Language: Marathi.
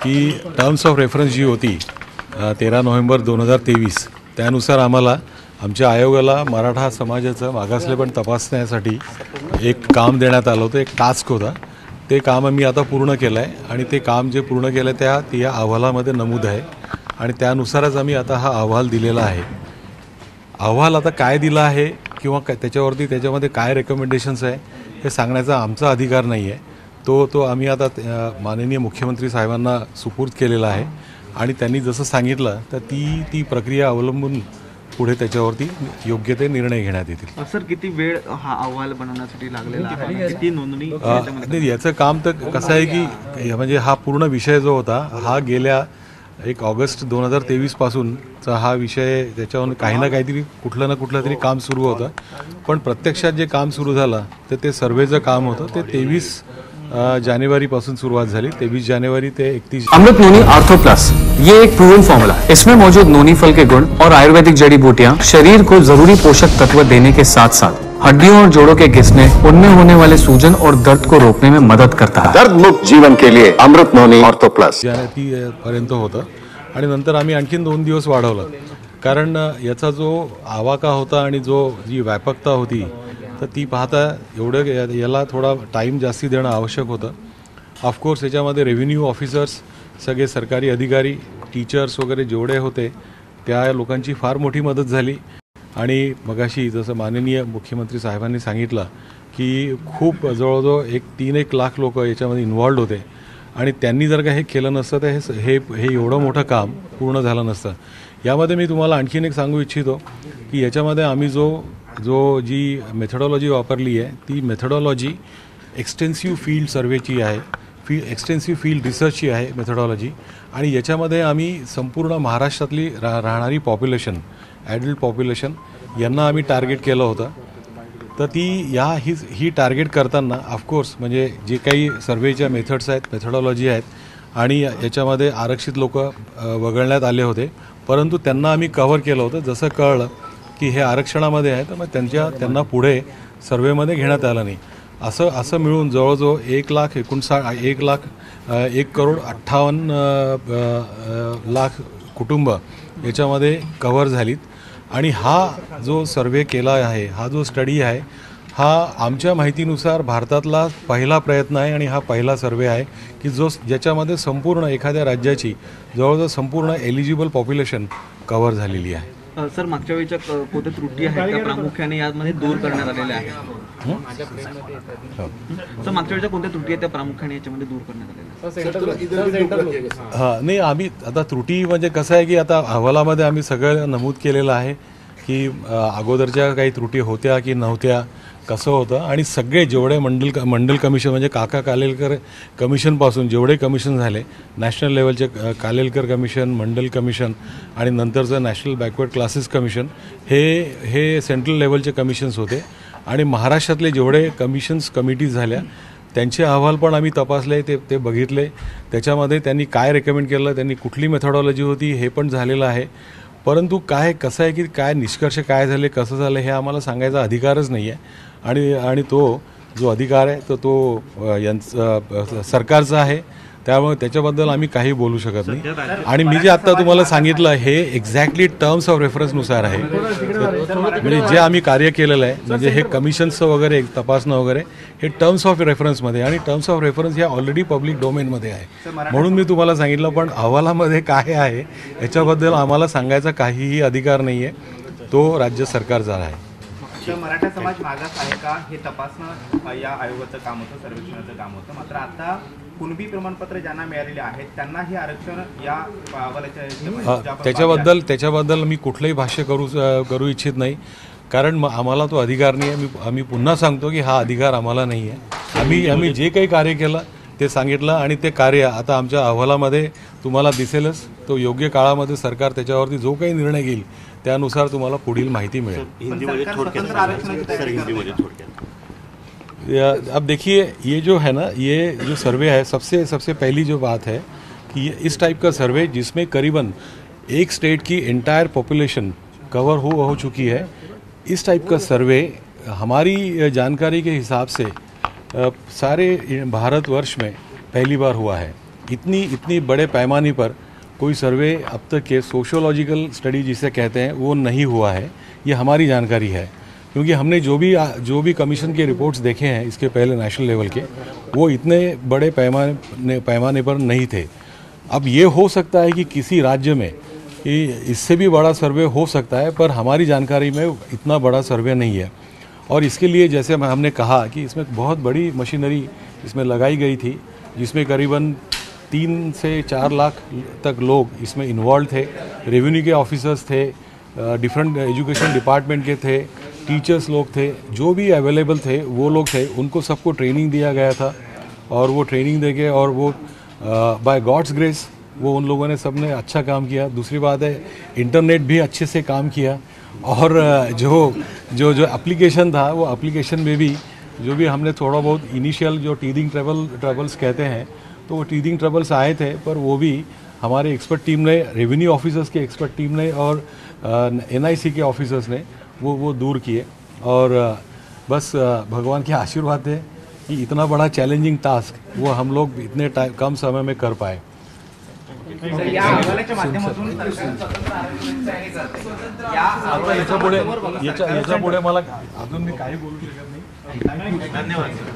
की टर्म्स ऑफ रेफरन्स जी होती 13 नोव्हेंबर 2023 त्यानुसार आम्हाला आमच्या आयोगाला मराठा समाजाचं मागासलेपण तपासण्यासाठी एक काम देण्यात आलं होतं, एक टास्क होता. ते काम आम्ही आता पूर्ण केलं आहे आणि ते काम जे पूर्ण केलं ते या अहवालामध्ये नमूद आहे आणि त्यानुसारच आम्ही आता हा अहवाल दिलेला आहे. अहवाल आता काय दिला आहे किंवा त्याच्यामध्ये काय रेकमेंडेशन्स आहे हे सांगण्याचा आमचा अधिकार नाही आहे. तो आम्ही आता माननीय मुख्यमंत्री साहेबांना सुपूर्द केलेला आहे आणि त्यांनी जसं सांगितलं तर ती प्रक्रिया अवलंबून पुढे त्याच्यावरती योग्य ते निर्णय घेण्यात येतील. सर, किती वेळ हा अहवाल बनवण्यासाठी लागलेला आहे? किती नोंदणी? याचं काम तर कसं आहे की म्हणजे हा पूर्ण विषय जो होता हा गेल्या 1 ऑगस्ट 2023 पासूनचा हा विषय, त्याच्यावर काही ना काहीतरी कुठलं ना कुठलं तरी काम सुरू होतं. पण प्रत्यक्षात जे काम सुरू झालं ते सर्वेचं काम होतं. ते 23 जनवरी पासून शुरुआत झाली. 23 जनवरी ते 31 अमृत नोनी आर्थो प्लस, ये एक प्रूवन फॉर्मूला है. इसमें मौजूद नोनी फल के गुण और आयुर्वेदिक जड़ी बूटियां शरीर को जरूरी पोषक तत्व देने के साथ साथ हड्डियों और जोड़ों के घिसने, उनमें होने वाले सूजन और दर्द को रोकने में मदद करता है. दर्द मुक्त जीवन के लिए अमृत नोनी आर्थो प्लस पर्यंत होतं आणि नंतर आम्ही आणखीन 2 दिवस वाढवलं कारण याचा जो आवाका होता आणि जी व्यापकता होती तर ती पाहता एवढं याला थोडा टाईम जास्ती देणं आवश्यक होतं. ऑफकोर्स याच्यामध्ये रेव्हेन्यू ऑफिसर्स, सगळे सरकारी अधिकारी, टीचर्स वगैरे जेवढे होते त्या लोकांची फार मोठी मदत झाली. आणि मगाशी जसं माननीय मुख्यमंत्री साहेबांनी सांगितलं की खूप जवळजवळ 3-1 लाख लोक याच्यामध्ये इन्व्हॉल्ड होते आणि त्यांनी जर का हे केलं नसतं तर हे एवढं मोठं काम पूर्ण झालं नसतं. यामध्ये मी तुम्हाला आणखीन एक सांगू इच्छितो की याच्यामध्ये आम्ही जी मेथडॉलॉजी वापरली आहे ती मेथडॉलॉजी एक्सटेन्सिव्ह फील्ड सर्वेची आहे, एक्सटेन्सिव्ह फील्ड रिसर्चची आहे मेथडॉलॉजी. आणि याच्यामध्ये आम्ही संपूर्ण महाराष्ट्रातली राहणारी पॉप्युलेशन, ॲडल्ट पॉप्युलेशन यांना आम्ही टार्गेट केलं होतं. तर ही टार्गेट करताना ऑफकोर्स म्हणजे जे काही सर्वेच्या मेथड्स आहेत, मेथडॉलॉजी आहेत आणि याच्यामध्ये आरक्षित लोक वगळण्यात आले होते, परंतु त्यांना आम्ही कव्हर केलं होतं. जसं कळलं की हे आरक्षणामध्ये आहे तर मग त्यांना पुढे सर्वेमध्ये घेण्यात आलं नाही. असं मिळून जवळजवळ 1,58,00,000 कुटुंब याच्यामध्ये कव्हर झालीत. आणि हा जो सर्वे केला आहे, हा जो स्टडी आहे, हा आमच्या माहितीनुसार भारतातला पहिला प्रयत्न आहे आणि हा पहिला सर्वे आहे की ज्याच्यामध्ये संपूर्ण एखाद्या राज्याची जवळजवळ संपूर्ण एलिजिबल पॉप्युलेशन कव्हर झालेली आहे. सर, मागच्या वेळेच्या कोणत्या त्रुटी आहेत त्या प्रामुख्याने यामध्ये दूर करण्यात आलेल्या आहेत? सर, मागच्या वेळेच्या कोणत्या त्रुटी आहेत त्या प्रामुख्याने याच्यामध्ये दूर करण्यात आलेल्या? हां, नाही, आम्ही आता त्रुटी म्हणजे कसं आहे की आता अहवालामध्ये आम्ही सगळं नमूद केलेलं आहे की अगोदरच्या काही त्रुटी होत्या की नव्हत्या, कसं होतं. आणि सगळे जेवढे मंडल कमिशन म्हणजे काका कालेलकर कमिशनपासून जेवढे कमिशन झाले, नॅशनल लेवलचे कालेलकर कमिशन, मंडल कमिशन आणि नंतरचं नॅशनल बॅकवर्ड क्लासेस कमिशन, हे सेंट्रल लेवलचे कमिशन्स होते. आणि महाराष्ट्रातले जेवढे कमिटीज झाल्या त्यांचे अहवाल पण आम्ही तपासले, ते बघितले. त्याच्यामध्ये त्यांनी काय रेकमेंड केलं, त्यांनी कुठली मेथडॉलॉजी होती हे पण झालेलं आहे. परंतु कसं आहे की काय निष्कर्ष काय झाले, कसं झालं हे आम्हाला सांगायचा अधिकारच नाही आहे. आणि तो जो अधिकार आहे तो सरकारचा आहे, त्यामुळे त्याच्याबद्दल आम्ही काही बोलू शकत नाही. आणि मी जे आत्ता तुम्हाला सांगितलं हे एक्झॅक्टली टर्म्स ऑफ रेफरन्सनुसार आहे. म्हणजे जे आम्ही कार्य केलेलं आहे म्हणजे हे कमिशन्सचं वगैरे तपासणं वगैरे हे टर्म्स ऑफ रेफरन्समध्ये, आणि टर्म्स ऑफ रेफरन्स ह्या ऑलरेडी पब्लिक डोमेनमध्ये आहे. म्हणून मी तुम्हाला सांगितलं. पण अहवालामध्ये काय आहे याच्याबद्दल आम्हाला सांगायचा काहीही अधिकार नाही आहे, तो राज्य सरकारचा आहे. मराठा समाज मागास आहे का हे तपासणं या आयोगाचं काम होतं, सर्वेक्षणाचं काम होतं. मात्र आता कुणबी प्रमाणपत्र ज्यांना मिळालेले आहेत त्यांना हे आरक्षण या त्याच्याबद्दल मी कुठलंही भाष्य करू इच्छित नाही कारण आम्हाला तो अधिकार नाही आहे. आम्ही पुन्हा सांगतो की हा अधिकार आम्हाला नाही आहे. आम्ही जे काही कार्य केलं ते सांगितलं आणि ते कार्य आता आमच्या अहवालामध्ये तुम्हाला दिसेलच. तो योग्य काळामध्ये सरकार त्याच्यावरती जो काही निर्णय घेईल त्यानुसार तुम्हाला पुढील माहिती मिळेल. अब देखिए, ये जो है ना, ये जो सर्वे है, सबसे पहली जो बात है कि ये इस टाइप का सर्वे जिसमें करीबन एक स्टेट की एंटायर पॉपुलेशन कवर हो चुकी है, इस टाइप का सर्वे हमारी जानकारी के हिसाब से सारे भारतवर्ष में पहली बार हुआ है. इतनी बड़े पैमाने पर कोई सर्वे अब तक के सोशियोलॉजिकल स्टडी जिसे कहते हैं वो नहीं हुआ है, ये हमारी जानकारी है। क्योंकि हमने जो भी कमीशन के रिपोर्ट्स देखे हैं इसके पहले नेशनल लेवल के, वो इतने बड़े पैमाने पर नहीं थे। अब ये हो सकता है कि किसी राज्य में इससे भी बड़ा सर्वे हो सकता है, पर हमारी जानकारी में इतना बड़ा सर्वे नहीं है। और इसके लिए जैसे हमने कहा कि इसमें बहुत बड़ी मशीनरी इसमें लगाई गई थी, जिसमें करीबन 3 से 4 लाख तक लोग इसमें इन्वॉल्व थे। रेवेन्यू के ऑफिसर्स थे, डिफरेंट एजुकेशन डिपार्टमेंट के थे, टीचर्स लोग थे, जो भी अवेलेबल थे वो लोग थे, उनको सबको ट्रेनिंग दिया गया था। और वो ट्रेनिंग देके और वो बाय गॉड्स ग्रेस वो उन लोगों ने सब ने अच्छा काम किया। दूसरी बात है, इंटरनेट भी अच्छे से काम किया। और जो एप्लीकेशन था, वो एप्लीकेशन में भी जो भी हमने थोड़ा बहुत इनिशियल जो टीदिंग ट्रबल्स कहते हैं, तो वो टीदिंग ट्रबल्स आए थे, पर वो भी हमारे एक्सपर्ट टीम ने, रेवेन्यू ऑफिसर्स के एक्सपर्ट टीम ने और NIC के ऑफिसर्स ने वो दूर किए। और बस भगवान के आशीर्वाद है कि इतना बड़ा चैलेंजिंग टास्क वो हम लोग इतने कम समय में कर पाए। या अहवालाच्या माध्यमातून याच्यापुढे मला अजून मी काही बोलू शकत नाही। धन्यवाद।